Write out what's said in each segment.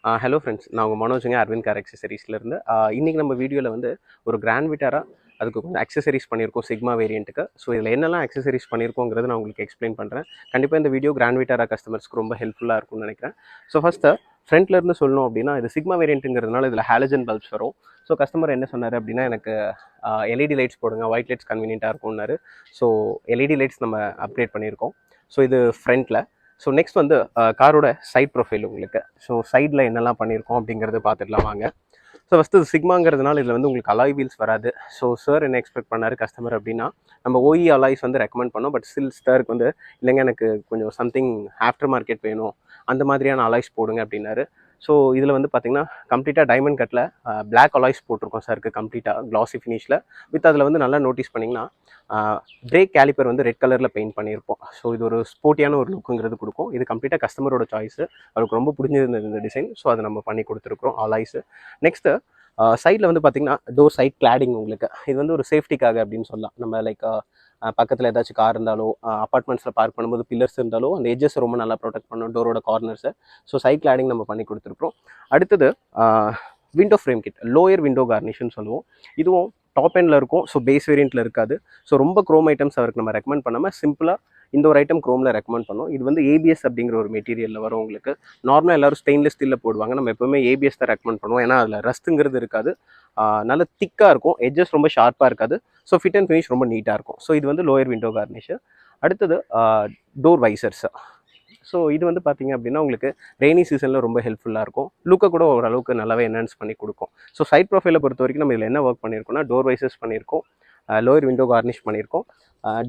Hello friends, நான் உங்கள் மனோஜுங்க Aravind car அக்சசரிஸ்லேருந்து. இன்றைக்கி நம்ம வீடியோவில் வந்து ஒரு கிராண்ட் விட்டாரா அதுக்கு கொஞ்சம் அக்சசரிஸ் பண்ணியிருக்கோம் சிக்மா வேரியண்ட்டுக்கு. ஸோ இதில் என்னெல்லாம் அக்சசரிஸ் பண்ணியிருக்கோங்கிறது நான் உங்களுக்கு எக்ஸ்பிளைன் பண்ணுறேன். கண்டிப்பாக இந்த வீடியோ கிராண்ட் விட்டாரா கஸ்டமர்ஸ்க்கு ரொம்ப ஹெல்ப்ஃபுல்லாக இருக்கும்னு நினைக்கிறேன். ஸோ ஃபஸ்ட்டு ஃப்ரண்ட்லேருந்து சொல்லணும் அப்படின்னா, இது சிக்மா வேரியண்ட்டுங்கிறதுனால இதில் ஹாலஜன் பல்ப்ஸ் வரும். ஸோ கஸ்டமர் என்ன சொன்னார் அப்படின்னா, எனக்கு எல்இடி லைட்ஸ் போடுங்க, ஒயிட் லைட்ஸ் கன்வீனியண்ட்டாக இருக்கும்னாரு. ஸோ எல்இடி லைட்ஸ் நம்ம அப்கிரேட் பண்ணியிருக்கோம். ஸோ இது ஃப்ரண்ட்டில். ஸோ நெக்ஸ்ட் வந்து காரோட சைட் ப்ரொஃபைல் உங்களுக்கு. ஸோ சைடில் என்னெல்லாம் பண்ணியிருக்கோம் அப்படிங்கிறது பார்த்துக்கலாம் வாங்க. ஸோ ஃபஸ்ட்டு சிக்மாங்கிறதுனால இதில் வந்து உங்களுக்கு அலாய் வீல்ஸ் வராது. ஸோ சார் என்ன எக்ஸ்பெக்ட் பண்ணார் கஸ்டமர் அப்படின்னா, நம்ம ஓஇ அலாய்ஸ் வந்து ரெக்கமெண்ட் பண்ணோம். பட் ஸ்டில் சாருக்கு வந்து இல்லைங்க, எனக்கு கொஞ்சம் சம்திங் ஆஃப்டர் மார்க்கெட் வேணும், அந்த மாதிரியான அலாய்ஸ் போடுங்க அப்படின்னாரு. ஸோ இதில் வந்து பார்த்திங்கன்னா கம்ப்ளீட்டாக டைமண்ட் கட்டில் பிளாக் அலாய்ஸ் போட்டிருக்கோம் சாருக்கு, கம்ப்ளீட்டாக க்ளாஸி ஃபினிஷில். வித் அதில் வந்து நல்லா நோட்டீஸ் பண்ணிங்கன்னா பிரேக் கேலிப்பர் வந்து ரெட் கலரில் பெயிண்ட் பண்ணியிருப்போம். ஸோ இது ஒரு ஸ்போர்ட்டியான ஒரு லுக்குங்கிறது கொடுக்கும். இது கம்ப்ளீட்டாக கஸ்டமரோட சாய்ஸு, அவருக்கு ரொம்ப பிடிச்சிருந்தது இந்த டிசைன். ஸோ அதை நம்ம பண்ணி கொடுத்துருக்குறோம் அலாய்ஸு. நெக்ஸ்ட்டு சைடில் வந்து பார்த்திங்கன்னா டோர் சைட் கிளாடிங் உங்களுக்கு. இது வந்து ஒரு சேஃப்டிக்காக அப்படின்னு சொல்லலாம். நம்ம லைக் பக்கத்தில் ஏதாச்சும் கார் இருந்தாலோ, அப்பார்ட்மெண்ட்ஸில் பார்க் பண்ணும்போது பில்லர்ஸ் இருந்தாலோ அந்த எட்ஜஸ் ரொம்ப நல்லா ப்ரொடெக்ட் பண்ணும் டோரோட கார்னர்ஸை. ஸோ சைட் கிளாடிங் நம்ம பண்ணி கொடுத்துருக்குறோம். அடுத்தது window frame kit, lower window கார்னிஷ்னு சொல்லுவோம். இதுவும் டாப் எண்டில் இருக்கும். ஸோ பேஸ் வேரியண்ட்டில் இருக்காது. ஸோ ரொம்ப க்ரோம் ஐட்டம்ஸ் அவருக்கு நம்ம ரெக்கமெண்ட் பண்ணாமல் சிம்பிளாக இந்த ஒரு ஐட்டம் க்ரோமில் ரெக்கமெண்ட் பண்ணோம். இது வந்து ஏபிஎஸ் அப்படிங்கிற ஒரு மெட்டீரியலில் வரும் உங்களுக்கு. நார்மலாக எல்லோரும் ஸ்டெயின்லெஸ் ஸ்டீலில் போடுவாங்க, நம்ம எப்போவுமே ஏபிஎஸ் தான் ரெக்கமெண்ட் பண்ணுவோம். ஏன்னா அதில் ரஸ்ட்டுங்கிறது இருக்காது, நல்ல திக்காக இருக்கும், எட்ஜஸ் ரொம்ப ஷார்ப்பாக இருக்காது. ஸோ ஃபிட் அண்ட் ஃபினிஷ் ரொம்ப நீட்டாக இருக்கும். ஸோ இது வந்து லோயர் விண்டோ கார்னிஷ். அடுத்தது டோர் வைசர்ஸ். ஸோ இது வந்து பார்த்திங்க அப்படின்னா உங்களுக்கு ரெய்னி சீசனில் ரொம்ப ஹெல்ப்ஃபுல்லாக இருக்கும். லுக்கை கூட ஓரளவுக்கு நல்லாவே என்ஹான்ஸ் பண்ணி கொடுக்கும். ஸோ சைட் ப்ரொஃபைலை பொறுத்த வரைக்கும் நம்ம இதில் என்ன ஒர்க் பண்ணியிருக்கோம்னா, டோர் வைசர்ஸ் பண்ணியிருக்கோம், லோயர் விண்டோ கார்னிஷ் பண்ணியிருக்கோம்,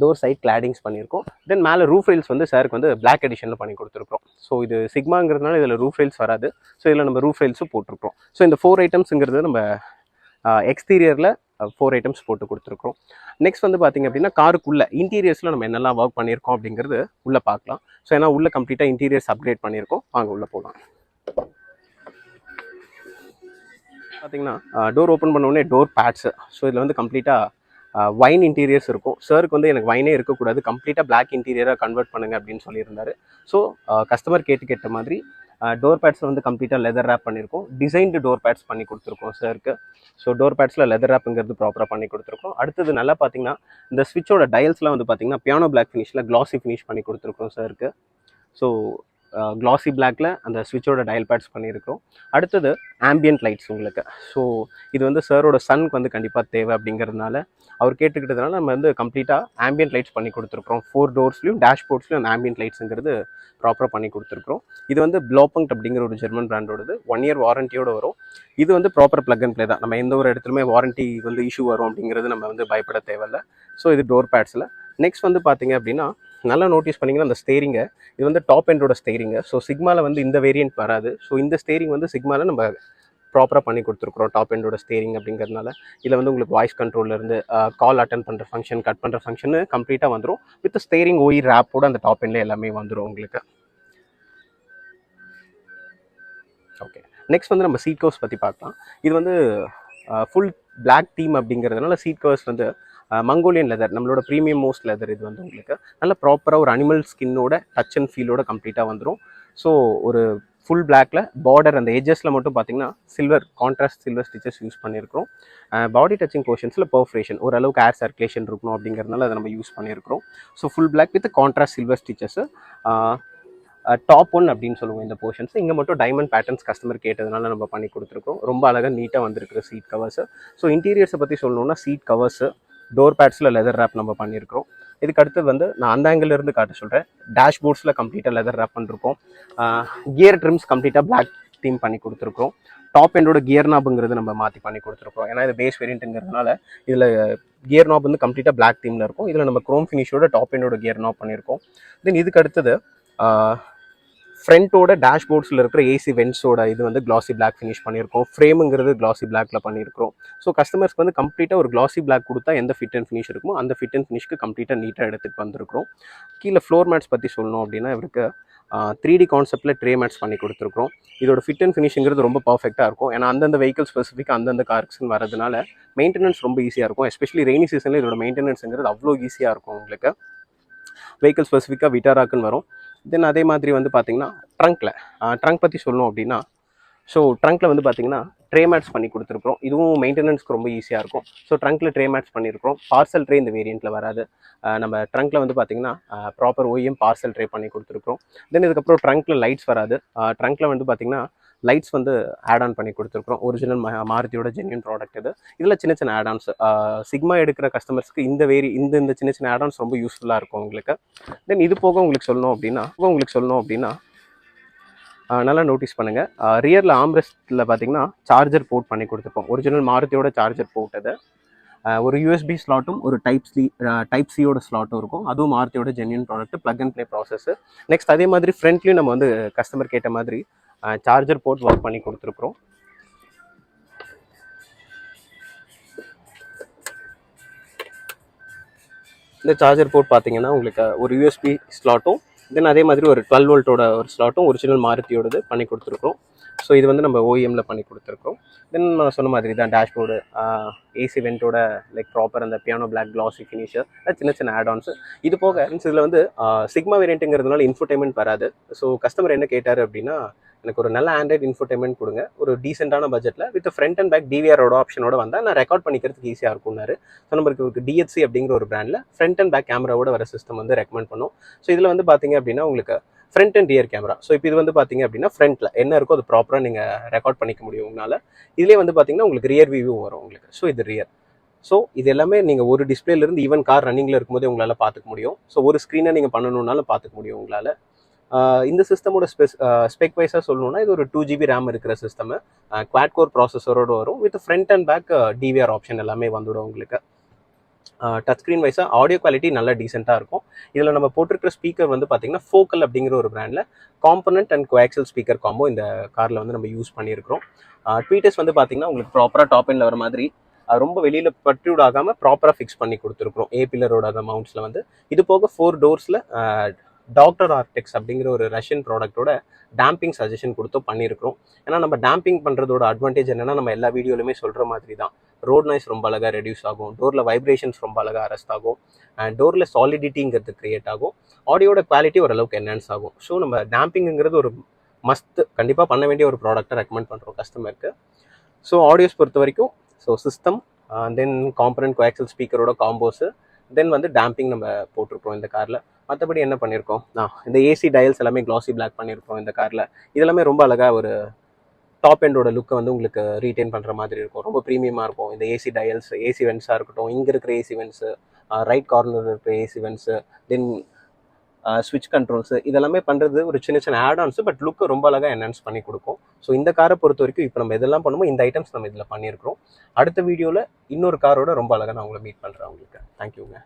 டோர் சைட் கிளாடிங்ஸ் பண்ணியிருக்கோம். தென் மேலே ரூஃப் ரெயில்ஸ் வந்து சாருக்கு வந்து பிளாக் எடிஷனில் பண்ணி கொடுத்துருக்கோம். ஸோ இது சிக்மாங்கிறதுனால இதில் ரூஃப் ரெயில்ஸ் வராது. ஸோ இதில் நம்ம ரூஃப் ரெயில்ஸும் போட்டிருக்கோம். ஸோ இந்த 4 ஐட்டம்ஸுங்கிறது நம்ம எக்ஸ்டீரியரில் 4 ஐட்டம்ஸ் போட்டு கொடுத்துருக்கோம். நெக்ஸ்ட் வந்து பார்த்திங்க அப்படின்னா, காருக்குள்ளே இன்டீரியர்ஸில் நம்ம என்னெல்லாம் ஒர்க் பண்ணியிருக்கோம் அப்படிங்கிறது உள்ளே பார்க்கலாம். ஸோ ஏன்னா உள்ளே கம்ப்ளீட்டாக இன்டீரியர்ஸ் அப்கிரேட் பண்ணியிருக்கோம். வாங்க உள்ளே போகலாம். பார்த்திங்கன்னா டோர் ஓப்பன் பண்ணோடனே டோர் பேட்ஸு. ஸோ இதில் வந்து கம்ப்ளீட்டாக வைன் இன்டீரியர்ஸ் இருக்கும். சாருக்கு வந்து எனக்கு வைனே இருக்கக்கூடாது, கம்ப்ளீட்டாக பிளாக் இன்டீரியராக கன்வெர்ட் பண்ணுங்க அப்படின்னு சொல்லியிருந்தாரு. ஸோ கஸ்டமர் கேட்ட மாதிரி டோர் பேட்ஸில் வந்து கம்ப்ளீட்டாக லெதர் ரேப் பண்ணியிருக்கோம். டிசைன்டு டோர் பேட்ஸ் பண்ணி கொடுத்துருக்கோம் சாருக்கு. ஸோ டோர் பேட்ஸில் லெதர் ரேப்புங்கிறது ப்ராப்பராக பண்ணி கொடுத்துருக்கோம். அடுத்தது நல்லா பார்த்தீங்கன்னா இந்த ஸ்விட்சோட டயல்ஸ்லாம் வந்து பார்த்திங்கன்னா பியானோ பிளாக் ஃபினிஷில் க்ளாஸி ஃபினிஷ் பண்ணி கொடுத்துருக்கோம் சாருக்கு. ஸோ க்ளாஸி பிளாக்ல அந்த ஸ்விட்சோட டயல் பேட்ஸ் பண்ணியிருக்கோம். அடுத்தது ஆம்பியன்ட் லைட்ஸ் உங்களுக்கு. ஸோ இது வந்து சாரோட சனுக்கு வந்து கண்டிப்பாக தேவை அப்படிங்கிறதுனால அவர் கேட்டுக்கிட்டதுனால நம்ம வந்து கம்ப்ளீட்டாக ஆம்பியன்ட் லைட்ஸ் பண்ணி கொடுத்துருக்குறோம். 4 டோர்ஸ்லையும் டேஷ்போர்ட்ஸ்லையும் அந்த ஆம்பியன்ட் லைட்ஸுங்கிறது ப்ராப்பராக பண்ணி கொடுத்துருக்குறோம். இது வந்து ப்ளோபங்க் அப்படிங்கிற ஒரு ஜெர்மன் பிராண்டோடது, 1 இயர் வாரண்டியோடு வரும். இது வந்து ப்ராப்பர் ப்ளக் அண்ட் ப்ளே தான். நம்ம எந்த ஒரு இடத்துலையுமே வாரண்ட்டி வந்து இஷ்யூ வரும் அப்படிங்கிறது நம்ம வந்து பயப்பட தேவையில்லை. ஸோ இது டோர் பேட்ஸில். நெக்ஸ்ட் வந்து பார்த்திங்க அப்படின்னா, நல்லா நோட்டீஸ் பண்ணிங்கன்னா அந்த ஸ்டேரிங்கை, இது வந்து டாப் எண்டோட ஸ்டேரிங்கு. ஸோ சிக்மாவில் வந்து இந்த வேரியண்ட் வராது. ஸோ இந்த ஸ்டேரிங் வந்து சிக்மாவில் நம்ம ப்ராப்பராக பண்ணி கொடுத்துருக்குறோம் டாப் எண்டோட ஸ்டேரிங் அப்படிங்கிறதுனால. இதில் வந்து உங்களுக்கு வாய்ஸ் கண்ட்ரோல்லேருந்து கால் அட்டன் பண்ணுற ஃபங்க்ஷன், கட் பண்ணுற ஃபங்க்ஷனு கம்ப்ளீட்டாக வந்துடும். வித் ஸ்டேரிங் ஓஇ ரேப்போட அந்த டாப் எண்டில் எல்லாமே வந்துடும் உங்களுக்கு. ஓகே, நெக்ஸ்ட் வந்து நம்ம சீட் கவர்ஸ் பற்றி பார்க்கலாம். இது வந்து ஃபுல் பிளாக் தீம் அப்படிங்கிறதுனால சீட் கவர்ஸ் வந்து மங்கோலியன் லெதர், நம்மளோட ப்ரீமியம் மோஸ்ட் லெதர். இது வந்து உங்களுக்கு நல்ல ப்ராப்பராக ஒரு அனிமல் ஸ்கின்னோட டச் அண்ட் ஃபீலோட கம்ப்ளீட்டாக வந்துடும். ஸோ ஒரு ஃபுல் பிளாக்ல பார்டர் அந்த எஜஸில் மட்டும் பார்த்திங்கன்னா silver contrast silver stitches use பண்ணியிருக்கிறோம். பாடி டச்சிங் போர்ஷன்ஸில் பர்ஃபரேஷன், ஓரளவுக்கு ஏர் சர்க்குலேஷன் இருக்கணும் அப்படிங்கிறதுனால அதை நம்ம யூஸ் பண்ணியிருக்கிறோம். So full black with contrast silver stitches. Top 1 அப்படின்னு சொல்லுவோம் இந்த போர்ஷன்ஸ். இங்கே மட்டும் டைமண்ட் பேட்டர்ன்ஸ் கஸ்டமர் கேட்டதுனால நம்ம பண்ணி கொடுத்துருக்கோம். ரொம்ப அழகாக நீட்டாக வந்திருக்கிற சீட் கவர்ஸு. ஸோ இன்டீரியர்ஸை பற்றி சொல்லணும்னா சீட் கவர்ஸு, டோர் பேட்ஸில் லெதர் ரேப் நம்ம பண்ணியிருக்கிறோம். இதுக்கு அடுத்தது வந்து நான் அந்த ஆங்கிளிருந்து காட்ட சொல்கிறேன். டேஷ்போர்ட்ஸில் கம்ப்ளீட்டாக லெதர் ரேப் பண்ணிருக்கோம். கியர் ட்ரிம்ஸ் கம்ப்ளீட்டாக பிளாக் தீம் பண்ணி கொடுத்துருக்கோம். டாப் எண்டோட கியர் நாபுங்கிறது நம்ம மாற்றி பண்ணி கொடுத்துருக்கோம். ஏன்னா இது பேஸ் வேரியண்ட்டுங்கிறதுனால இதில் கியர் நாப் வந்து கம்ப்ளீட்டாக பிளாக் தீமில் இருக்கும். இதில் நம்ம க்ரோம் ஃபினிஷோட டாப் எண்டோட கியர் நாப் பண்ணியிருக்கோம். தென் இதுக்கு அடுத்தது ஃப்ரண்ட்டோட டேஷ்போர்ட்ஸில் இருக்கிற ஏசி வென்ட்ஸோட இது வந்து கிளாசி பிளாக் ஃபினிஷ் பண்ணியிருக்கோம். ஃப்ரேமுங்கிறது கிளாசி பிளாக்ல பண்ணியிருக்கிறோம். ஸோ கஸ்டமர்ஸ்க்கு வந்து கம்ப்ளீட்டாக ஒரு கிளாசி பிளாக் கொடுத்தா எந்த ஃபிட் அண்ட் ஃபினிஷ் இருக்குமோ அந்த ஃபிட் அண்ட் ஃபினிஷ்க்கு கம்ப்ளீட்டாக நீட்டாக எடுத்துகிட்டு வந்திருக்கிறோம். கீழே ஃப்ளோர் மேட்ஸ் பற்றி சொல்லணும் அப்படின்னா இவருக்கு 3D கான்செப்டில் ட்ரே மேட்ஸ் பண்ணி கொடுத்துருக்கோம். இதோட ஃபிட் அண்ட் ஃபினிஷிங்கிறது ரொம்ப பர்ஃபெக்டாக இருக்கும். ஏன்னா அந்தந்த வெஹிக்கிள் ஸ்பெசிஃபிக்காக அந்தந்த கார்ஸ்ன்னு வரதுனால மெயின்டெனன்ஸ் ரொம்ப ஈஸியாக இருக்கும். எஸ்பெஷலி ரெய்னி சீசனில் இதோட மெயின்டெனன்ஸுங்கிறது அவ்வளோ ஈஸியாக இருக்கும் உங்களுக்கு. வெஹிக்கிள் ஸ்பெசிஃபிக்காக விட்டாராக்குன்னு வரும். தென் அதே மாதிரி வந்து பார்த்திங்கன்னா ட்ரங்க் பற்றி சொல்லணும் அப்படின்னா ஸோ ட்ரங்க்கில் வந்து பார்த்தீங்கன்னா ட்ரே மேட்ஸ் பண்ணி கொடுத்துருக்கோம். இதுவும் மெயின்டெனன்ஸ்க்கு ரொம்ப ஈஸியாக இருக்கும். ஸோ ட்ரங்க்கில் ட்ரே மேட்ஸ் பண்ணியிருக்கோம். பார்சல் ட்ரே இந்த வேரியண்ட்டில் வராது. நம்ம ட்ரங்க்கில் வந்து பார்த்தீங்கன்னா ப்ராப்பர் OEM பார்சல் ட்ரே பண்ணி கொடுத்துருக்கோம். தென் இதுக்கப்புறம் ட்ரங்க்கில் லைட்ஸ் வராது. ட்ரங்க்கில் வந்து பார்த்தீங்கன்னா லைட்ஸ் வந்து ஆட் ஆன் பண்ணி கொடுத்துருக்கோம். ஒரிஜினல் மாருதியோட ஜென்யூன் ப்ராடக்ட் இது. இதில் சின்ன சின்ன ஆட் ஆன்ஸ் சிக்மா எடுக்கிற கஸ்டமர்ஸ்க்கு இந்த சின்ன சின்ன ஆட் ஆன்ஸ் ரொம்ப யூஸ்ஃபுல்லாக இருக்கும் உங்களுக்கு. தென் இது போக உங்களுக்கு சொல்லணும் அப்படின்னா நல்லா நோட்டீஸ் பண்ணுங்கள். ரியரில் ஆம்ரெஸ்ட்டில் பார்த்தீங்கன்னா சார்ஜர் போர்ட் பண்ணி கொடுத்துருப்போம். ஒரிஜினல் மாருதியோட சார்ஜர் போர்ட் அது. ஒரு USB ஸ்லாட்டும் ஒரு டைப் சியோட ஸ்லாட்டும் இருக்கும். அதுவும் மாருதியோட genuine product, plug and play process. Next அதே மாதிரி ஃப்ரண்ட்லேயும் நம்ம வந்து கஸ்டமர் கேட்ட மாதிரி சார்ஜர் போர்ட் ஒர்க் பண்ணி கொடுத்துருக்குறோம். இந்த சார்ஜர் போர்ட் பார்த்தீங்கன்னா உங்களுக்கு ஒரு USB ஸ்லாட்டும், தென் அதே மாதிரி ஒரு 12 வோல்ட்டோட ஒரு ஸ்லாட்டும் ஒரிஜினல் மாருதியோடது பண்ணி கொடுத்துருக்கோம். ஸோ இது வந்து நம்ம OEMல பண்ணி கொடுத்துருக்கோம். தென் நான் சொன்ன மாதிரி தான் டேஷ்போர்டு, ஏசி வென்ட்டோட லைக் ப்ராப்பர் அந்த பியானோ பிளாக் கிளாசி ஃபினிஷர், சின்ன சின்ன ஆட் ஆன்ஸ். இது போக இதில் வந்து சிக்மா வேரியண்ட்டுங்கிறதுனால இன்ஃபோடைன்மெண்ட் வராது. ஸோ கஸ்டமர் என்ன கேட்டார் அப்படின்னா, எனக்கு ஒரு நல்ல ஆண்ட்ராய்ட் இன்ஃபோடைன்மெண்ட் கொடுங்க, ஒரு டீசென்டான பட்ஜெட்டில் வித் ஃப்ரண்ட் அண்ட் பேக் DVRோட ஆப்ஷனோட வந்தால் நான் ரெக்கார்ட் பண்ணிக்கிறதுக்கு ஈஸியாக இருக்கும்னாரு. ஸோ நம்மளுக்கு DHC அப்படிங்கிற ஒரு பிராண்டில் ஃப்ரண்ட் அண்ட் பேக் கேமராவோட வர சிஸ்டம் வந்து ரெக்கமெண்ட் பண்ணும். ஸோ இதில் வந்து பார்த்தீங்க அப்படின்னா உங்களுக்கு front and rear camera. So இப்போ இது வந்து பார்த்தீங்க அப்படின்னா ஃப்ரண்ட்டில் என்ன இருக்கோ அது ப்ராப்பராக நீங்கள் ரெக்கார்ட் பண்ணிக்க முடியும் உங்களால். இதுலேயே வந்து பார்த்தீங்கன்னா உங்களுக்கு ரியர் வியூ வரும் உங்களுக்கு. ஸோ இது ரியர். ஸோ இது எல்லாமே நீங்கள் ஒரு டிஸ்பிளேலேருந்து ஈவன் கார் ரன்னிங்கில் இருக்கும்போதே உங்களால் பார்த்துக்க முடியும். ஸோ ஒரு ஸ்க்ரீனை நீங்கள் பண்ணணுன்னாலும் பார்த்துக்க முடியும் உங்களால். இந்த சிஸ்டமோட ஸ்பெக் வைஸாக சொல்லணும்னா இது ஒரு 2GB ரேம் இருக்கிற சிஸ்டம், குவாட் கோர் ப்ராசஸரோடு வரும். With front and back DVR option எல்லாமே வந்துடும் உங்களுக்கு. டச் ஸ்க்ரீன் வைஸாக ஆடியோ குவாலிட்டி நல்லா டீசெண்டாக இருக்கும். இதில் நம்ம போட்டிருக்கிற ஸ்பீக்கர் வந்து பார்த்தீங்கன்னா ஃபோக்கல் அப்படிங்கிற ஒரு பிராண்டில் component and coaxial speaker combo இந்த காரில் வந்து நம்ம யூஸ் பண்ணியிருக்கிறோம். ட்வீட்டர்ஸ் வந்து பார்த்தீங்கன்னா உங்களுக்கு ப்ராப்பராக டாப் எண்டில் வர மாதிரி ரொம்ப வெளியில் பட்ரூட் ஆகாமல் ப்ராப்பராக ஃபிக்ஸ் பண்ணி கொடுத்துருக்குறோம். பில்லரோட அந்த மவுண்ட்ஸில் வந்து. இது போக 4 டோர்ஸில் 𝓬𝓲𝓽𝓪 அப்படிங்கிற ஒரு ரஷ்யன் ப்ராடக்ட்டோட டேம்பிங் சஜஷன் கொடுத்து பண்ணியிருக்கிறோம். ஏன்னா நம்ம டேம்பிங் பண்ணுறதோட அட்வான்டேஜ் என்னென்னா, நம்ம எல்லா வீடியோலையுமே சொல்கிற மாதிரி தான், ரோட் நாய்ஸ் ரொம்ப அழகாக ரெடியூஸ் ஆகும், டோரில் வைப்ரேஷன்ஸ் ரொம்ப அழகாக அரெஸ்ட் ஆகும், டோரில் சாலிடிட்டிங்கிறது கிரியேட் ஆகும், ஆடியோட குவாலிட்டி ஓரளவுக்கு என்ஹான்ஸ் ஆகும். ஸோ நம்ம டேம்பிங்கிறது ஒரு மஸ்ட் கண்டிப்பாக பண்ண வேண்டிய ஒரு ப்ராடக்ட்டை ரெக்கமெண்ட் பண்ணுறோம் கஸ்டமருக்கு. ஸோ ஆடியோஸ் பொறுத்த வரைக்கும் சிஸ்டம், தென் காம்பனண்ட் கோஆக்சல் ஸ்பீக்கரோட காம்போஸு, தென் வந்து டேம்பிங் நம்ம போட்டிருக்கோம் இந்த காரில். மற்றபடி என்ன பண்ணியிருக்கோம், இந்த ஏசி டயல்ஸ் எல்லாமே கிளாசி பிளாக் பண்ணியிருக்கோம் இந்த காரில். இதெல்லாமே ரொம்ப அழகாக ஒரு டாப் எண்டோட லுக்கை வந்து உங்களுக்கு ரீட்டைன் பண்ணுற மாதிரி இருக்கும். ரொம்ப ப்ரீமியமாக இருக்கும். இந்த ஏசி டயல்ஸ், ஏசி வென்ட்ஸாக இருக்கட்டும், இங்கே இருக்கிற ஏசி வென்ட்ஸு, ரைட் கார்னர் இருக்கிற ஏசி வென்ட்ஸு, தென் ஸ்விட்ச் கண்ட்ரோல்ஸு, இதெல்லாமே பண்ணுறது ஒரு சின்ன சின்ன ஆட் ஆன்ஸு, பட் லுக்கு ரொம்ப அழகாக என்ஹான்ஸ் பண்ணி கொடுக்கும். ஸோ இந்த காரை பொறுத்த வரைக்கும் இப்போ நம்ம இதெல்லாம் பண்ணுமோ இந்த ஐட்டம்ஸ் நம்ம இதில் பண்ணியிருக்கிறோம். அடுத்த வீடியோவில் இன்னொரு காரோட ரொம்ப அழகாக நான் உங்களை மீட் பண்ணுறேன் உங்களுக்கு. தேங்க்யூங்க.